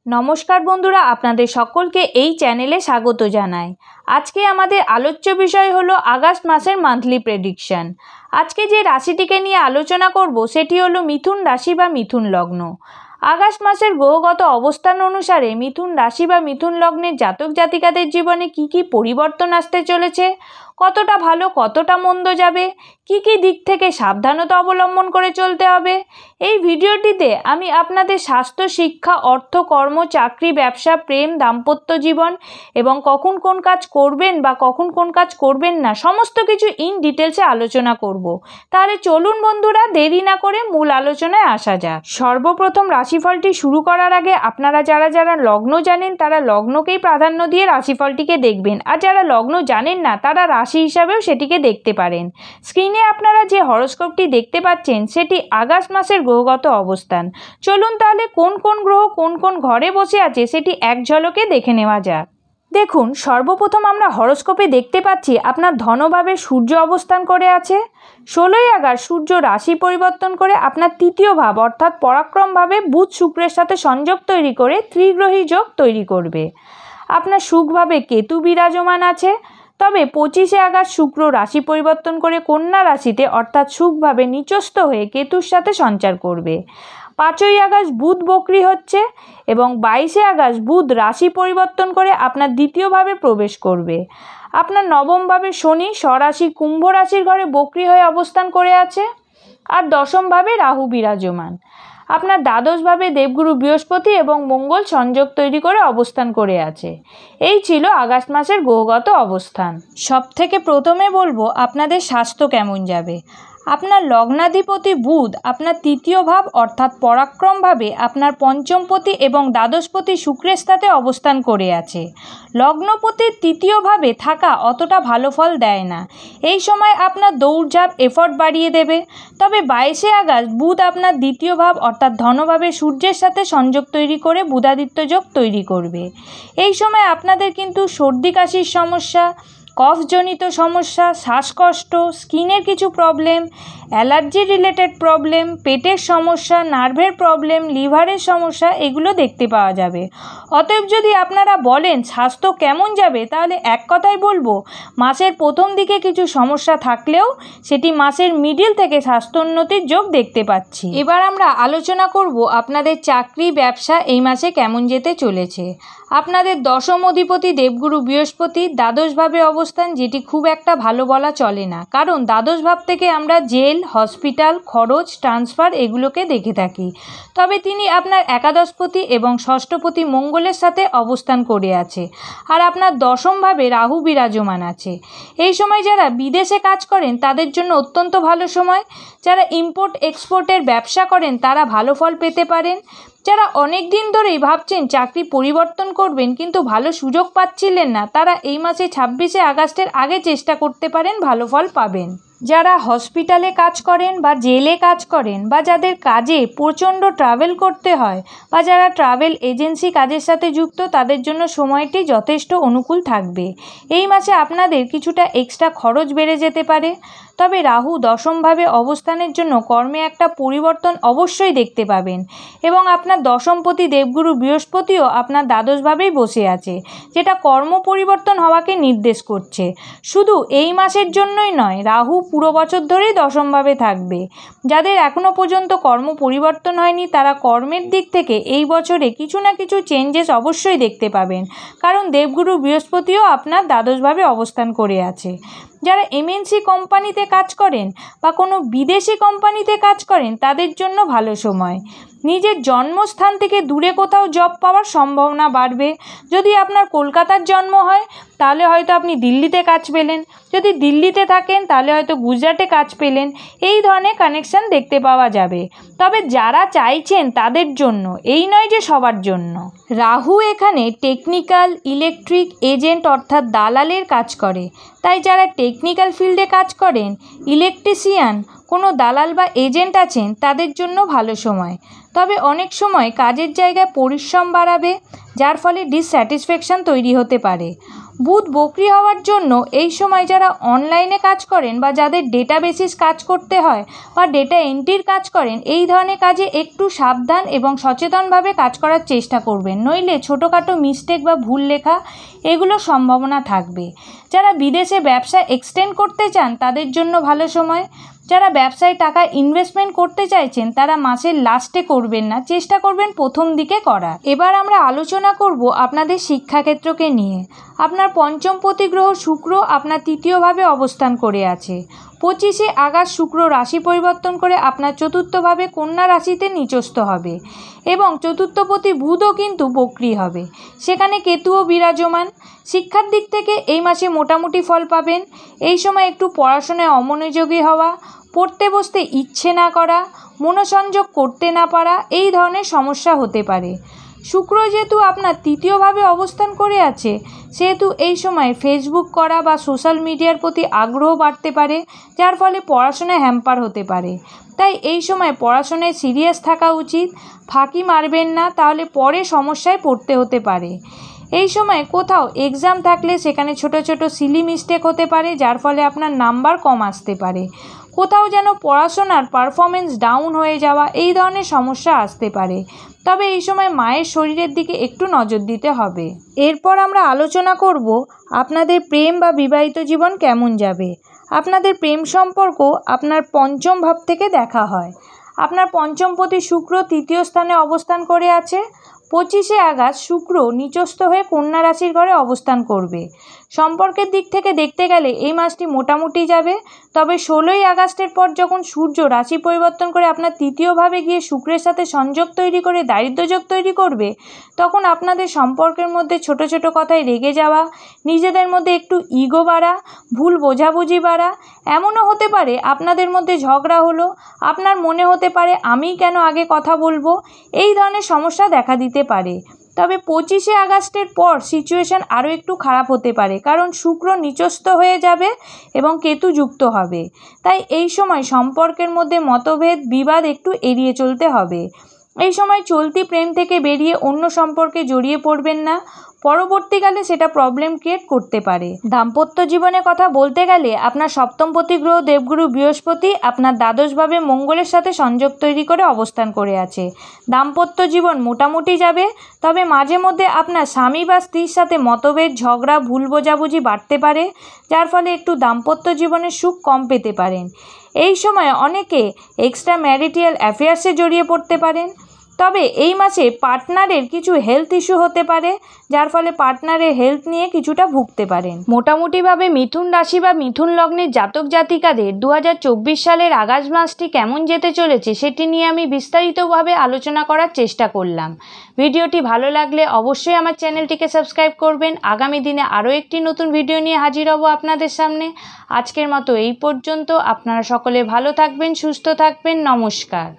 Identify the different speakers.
Speaker 1: নমস্কার বন্ধুরা, আপনাদের সকলকে এই চ্যানেলে স্বাগত জানাই। আজকে আমাদের আলোচ্য বিষয় হলো আগস্ট মাসের মান্থলি প্রেডিকশন। আজকে যে রাশিটিকে নিয়ে আলোচনা করব সেটি হলো মিথুন রাশি বা মিথুন লগ্ন। আগস্ট মাসের গ্রহগত অবস্থান অনুসারে মিথুন রাশি বা মিথুন লগ্নের জাতক জাতিকাদের জীবনে কি কি পরিবর্তন আসতে চলেছে, কতটা ভালো কতটা মন্দ যাবে, কি কি দিক থেকে সাবধানতা অবলম্বন করে চলতে হবে। এই ভিডিওটিতে আমি আপনাদের স্বাস্থ্য, শিক্ষা, অর্থ, কর্ম, চাকরি, ব্যবসা, প্রেম, দাম্পত্য জীবন এবং কখন কোন কাজ করবেন বা কখন কোন কাজ করবেন না সমস্ত কিছু ইন ডিটেলসে আলোচনা করব। তাহলে চলুন বন্ধুরা, দেরি না করে মূল আলোচনায় আসা যাক। সর্বপ্রথম রাশিফলটি শুরু করার আগে আপনারা যারা যারা লগ্ন জানেন তারা লগ্নকেই প্রাধান্য দিয়ে রাশিফলটিকে দেখবেন, আর যারা লগ্ন জানেন না তারা রাশি হিসাবেও সেটিকে দেখতে পারেন। স্ক্রিনে আপনারা যে হরোস্কোপটি দেখতে পাচ্ছেন সেটি আগস্ট মাসের গ্রহগত অবস্থান। চলুন তাহলে কোন কোন গ্রহ কোন কোন ঘরে বসে আছে সেটি এক ঝলকে দেখে নেওয়া যাক। দেখুন, সর্বপ্রথম আমরা হরোস্কোপে দেখতে পাচ্ছি আপনার ধনভাবে সূর্য অবস্থান করে আছে। 16ই আগস্ট সূর্য রাশি পরিবর্তন করে আপনার তৃতীয় ভাব অর্থাৎ পরাক্রমভাবে বুধ শুক্রের সাথে সংযোগ তৈরি করে ত্রিগ্রহী যোগ তৈরি করবে। আপনার সুখভাবে কেতু বিরাজমান আছে। তবে 25শে আগস্ট শুক্র রাশি পরিবর্তন করে কন্যা রাশিতে অর্থাৎ সুখভাবে নিচস্থ হয়ে কেতুর সাথে সঞ্চার করবে। 5ই আগস্ট বুধ বক্রী হচ্ছে এবং 22শে আগস্ট বুধ রাশি পরিবর্তন করে আপনার দ্বিতীয়ভাবে প্রবেশ করবে। আপনার নবমভাবে শনি স্বরাশি কুম্ভ রাশির ঘরে বক্রী হয়ে অবস্থান করে আছে, আর দশমভাবে রাহু বিরাজমান। আপনার দ্বাদশভাবে দেবগুরু বৃহস্পতি এবং মঙ্গল সংযোগ তৈরি করে অবস্থান করে আছে। এই ছিল আগস্ট মাসের গ্রহগত অবস্থান। সবথেকে প্রথমে বলবো আপনাদের স্বাস্থ্য কেমন যাবে। আপনার লগ্নাধিপতি বুধ আপনার তৃতীয় ভাব অর্থাৎ পরাক্রমভাবে আপনার পঞ্চমপতি এবং দ্বাদশপতি শুক্রের সাথে অবস্থান করে আছে। লগ্নপতির তৃতীয় ভাবে থাকা অতটা ভালো ফল দেয় না। এই সময় আপনার দৌড়ঝাঁপ এফর্ট বাড়িয়ে দেবে। তবে 22শে আগস্ট বুধ আপনার দ্বিতীয় ভাব অর্থাৎ ধনভাবে সূর্যের সাথে সংযোগ তৈরি করে বুধাদিত্য যোগ তৈরি করবে। এই সময় আপনাদের কিন্তু সর্দি কাশির সমস্যা, কফজনিত সমস্যা, শ্বাসকষ্ট, স্কিনের কিছু প্রবলেম, অ্যালার্জি রিলেটেড প্রবলেম, পেটের সমস্যা, নার্ভের প্রবলেম, লিভারের সমস্যা এগুলো দেখতে পাওয়া যাবে। অতএব যদি আপনারা বলেন স্বাস্থ্য কেমন যাবে, তাহলে এক কথাই বলবো মাসের প্রথম দিকে কিছু সমস্যা থাকলেও সেটি মাসের মিডিল থেকে স্বাস্থ্য উন্নতির যোগ দেখতে পাচ্ছি। এবার আমরা আলোচনা করব আপনাদের চাকরি ব্যবসা এই মাসে কেমন যেতে চলেছে। আপনাদের দশম অধিপতি দেবগুরু বৃহস্পতি দ্বাদশভাবে অবস্থান, যেটি খুব একটা ভালো বলা চলে না, কারণ দ্বাদশ ভাব থেকে আমরা জেল, হসপিটাল, খরচ, ট্রান্সফার এগুলোকে দেখে থাকি। তবে তিনি আপনার একাদশপতি এবং ষষ্ঠপতি মঙ্গলের সাথে অবস্থান করে আছে, আর আপনার দশমভাবে রাহু বিরাজমান আছে। এই সময় যারা বিদেশে কাজ করেন তাদের জন্য অত্যন্ত ভালো সময়। যারা ইম্পোর্ট এক্সপোর্টের ব্যবসা করেন তারা ভালো ফল পেতে পারেন। যারা অনেক দিন ধরেই ভাবছেন চাকরি পরিবর্তন করবেন কিন্তু ভালো সুযোগ পাচ্ছিলেন না, তারা এই মাসে 26শে আগস্টের আগে চেষ্টা করতে পারেন, ভালো ফল পাবেন। যারা হসপিটালে কাজ করেন বা জেলে কাজ করেন বা যাদের কাজে প্রচণ্ড ট্রাভেল করতে হয় বা যারা ট্রাভেল এজেন্সি কাজের সাথে যুক্ত তাদের জন্য সময়টি যথেষ্ট অনুকূল থাকবে। এই মাসে আপনাদের কিছুটা এক্সট্রা খরচ বেড়ে যেতে পারে। তবে রাহু দশমভাবে অবস্থানের জন্য কর্মে একটা পরিবর্তন অবশ্যই দেখতে পাবেন এবং আপনার দশমপতি দেবগুরু বৃহস্পতিও আপনার দ্বাদশভাবেই বসে আছে, যেটা কর্ম পরিবর্তন হওয়াকে নির্দেশ করছে। শুধু এই মাসের জন্যই নয়, রাহু পুরো বছর ধরেই দশমভাবে থাকবে। যাদের এখনও পর্যন্ত কর্ম পরিবর্তন হয়নি তারা কর্মের দিক থেকে এই বছরে কিছু না কিছু চেঞ্জেস অবশ্যই দেখতে পাবেন, কারণ দেবগুরু বৃহস্পতিও আপনার দ্বাদশভাবে অবস্থান করে আছে। যারা এমএনসি কোম্পানিতে কাজ করেন বা কোনো বিদেশি কোম্পানিতে কাজ করেন তাদের জন্য ভালো সময়। নিজের জন্মস্থান থেকে দূরে কোথাও জব পাওয়ার সম্ভাবনা বাড়বে। যদি আপনার কলকাতার জন্ম হয় তাহলে হয়তো আপনি দিল্লিতে কাজ পেলেন, যদি দিল্লিতে থাকেন তাহলে হয়তো গুজরাটে কাজ পেলেন। এই ধরনের কানেকশান দেখতে পাওয়া যাবে। তবে যারা চাইছেন তাদের জন্য, এই নয় যে সবার জন্য। রাহু এখানে টেকনিক্যাল, ইলেকট্রিক এজেন্ট অর্থাৎ দালালের কাজ করে। তাই যারা টেকনিক্যাল ফিল্ডে কাজ করেন, ইলেকট্রিশিয়ান, কোনো দালাল বা এজেন্ট আছেন তাদের জন্য ভালো সময়। তবে অনেক সময় কাজের জায়গায় পরিশ্রম বাড়াবে, যার ফলে ডিসস্যাটিসফ্যাকশন তৈরি হতে পারে। বুধ বক্রি হওয়ার জন্য এই সময় যারা অনলাইনে কাজ করেন বা যাদের ডেটা বেসিস কাজ করতে হয় বা ডেটা এন্ট্রির কাজ করেন, এই ধরনের কাজে একটু সাবধান এবং সচেতনভাবে কাজ করার চেষ্টা করবেন, নইলে ছোটোখাটো মিস্টেক বা ভুল লেখা এগুলোর সম্ভাবনা থাকবে। যারা বিদেশে ব্যবসা এক্সটেন্ড করতে চান তাদের জন্য ভালো সময়। যারা ব্যবসায় টাকা ইনভেস্টমেন্ট করতে চাইছেন তারা মাসের লাস্টে করবেন না, চেষ্টা করবেন প্রথম দিকে করার। এবার আমরা আলোচনা করব আপনাদের শিক্ষাক্ষেত্রকে নিয়ে। আপনার পঞ্চমপতি গ্রহ শুক্র আপনার তৃতীয়ভাবে অবস্থান করে আছে। 25শে আগস্ট শুক্র রাশি পরিবর্তন করে আপনার চতুর্থভাবে কন্যা রাশিতে নিচস্থ হবে এবং চতুর্থপতি বুধও কিন্তু বক্রি হবে, সেখানে কেতুও বিরাজমান। শিক্ষার দিক থেকে এই মাসে মোটামুটি ফল পাবেন। এই সময় একটু পড়াশোনায় অমনোযোগী হওয়া, পড়তে বসতে ইচ্ছে না করা, মনোসংযোগ করতে না পারা, এই ধরনের সমস্যা হতে পারে। শুক্র যেহেতু আপনার তৃতীয়ভাবে অবস্থান করে আছে, সেহেতু এই সময় ফেসবুক করা বা সোশ্যাল মিডিয়ার প্রতি আগ্রহ বাড়তে পারে, যার ফলে পড়াশোনায় হ্যাম্পার হতে পারে। তাই এই সময় পড়াশোনায় সিরিয়াস থাকা উচিত, ফাঁকি মারবেন না, তাহলে পরে সমস্যায় পড়তে হতে পারে। এই সময় কোথাও এক্সাম থাকলে সেখানে ছোট ছোট সিলি মিস্টেক হতে পারে, যার ফলে আপনার নাম্বার কম আসতে পারে। কোথাও যেন পড়াশোনার পারফরমেন্স ডাউন হয়ে যাওয়া, এই ধরনের সমস্যা আসতে পারে। তবে এই সময় মায়ের শরীরের দিকে একটু নজর দিতে হবে। এরপর আমরা আলোচনা করব আপনাদের প্রেম বা বিবাহিত জীবন কেমন যাবে। আপনাদের প্রেম সম্পর্ক আপনার পঞ্চম ভাব থেকে দেখা হয়। আপনার পঞ্চমপতি শুক্র তৃতীয় স্থানে অবস্থান করে আছে। 25শে আগস্ট শুক্র নিচস্থ হয়ে কন্যা রাশির ঘরে অবস্থান করবে। সম্পর্কের দিক থেকে দেখতে গেলে এই মাসটি মোটামুটি যাবে, তবে 16ই আগস্টের পর যখন সূর্য রাশি পরিবর্তন করে আপনার তৃতীয়ভাবে গিয়ে শুক্রের সাথে সংযোগ তৈরি করে দারিদ্র্যযোগ তৈরি করবে, তখন আপনাদের সম্পর্কের মধ্যে ছোট ছোট কথায় রেগে যাওয়া, নিজেদের মধ্যে একটু ইগো বাড়া, ভুল বোঝাবুঝি বাড়া, এমনও হতে পারে আপনাদের মধ্যে ঝগড়া হলো, আপনার মনে হতে পারে আমিই কেন আগে কথা বলবো, এই ধরনের সমস্যা দেখা দিতে পারে। তবে 25শে আগস্টের পর সিচুয়েশান আরও একটু খারাপ হতে পারে, কারণ শুক্র নিচস্থ হয়ে যাবে এবং কেতু যুক্ত হবে। তাই এই সময় সম্পর্কের মধ্যে মতভেদ, বিবাদ একটু এড়িয়ে চলতে হবে। এই সময় চলতি প্রেম থেকে বেরিয়ে অন্য সম্পর্কে জড়িয়ে পড়বেন না, পরবর্তীকালে সেটা প্রবলেম ক্রিয়েট করতে পারে। দাম্পত্য জীবনের কথা বলতে গেলে আপনার সপ্তমপতি গ্রহ দেবগুরু বৃহস্পতি আপনার দ্বাদশভাবে মঙ্গলের সাথে সংযোগ তৈরি করে অবস্থান করে আছে। দাম্পত্য জীবন মোটামুটি যাবে, তবে মাঝে মধ্যে আপনার স্বামী বা স্ত্রীর সাথে মতভেদ, ঝগড়া, ভুল বোঝাবুঝি বাড়তে পারে, যার ফলে একটু দাম্পত্য জীবনের সুখ কম পেতে পারেন। এই সময় অনেকে এক্সট্রা ম্যারিটাল অ্যাফেয়ার্সে জড়িয়ে পড়তে পারেন। তবে এই মাসে পার্টনারের কিছু হেলথ ইস্যু হতে পারে, যার ফলে পার্টনারের হেলথ নিয়ে কিছুটা ভুগতে পারেন। মোটামুটিভাবে মিথুন রাশি বা মিথুন লগ্নের জাতক জাতিকাদের 2024 সালের আগস্ট মাসটি কেমন যেতে চলেছে সেটি নিয়ে আমি বিস্তারিতভাবে আলোচনা করার চেষ্টা করলাম। ভিডিওটি ভালো লাগলে অবশ্যই আমার চ্যানেলটিকে সাবস্ক্রাইব করবেন। আগামী দিনে আরও একটি নতুন ভিডিও নিয়ে হাজির হব আপনাদের সামনে। আজকের মতো এই পর্যন্ত। আপনারা সকলে ভালো থাকবেন, সুস্থ থাকবেন। নমস্কার।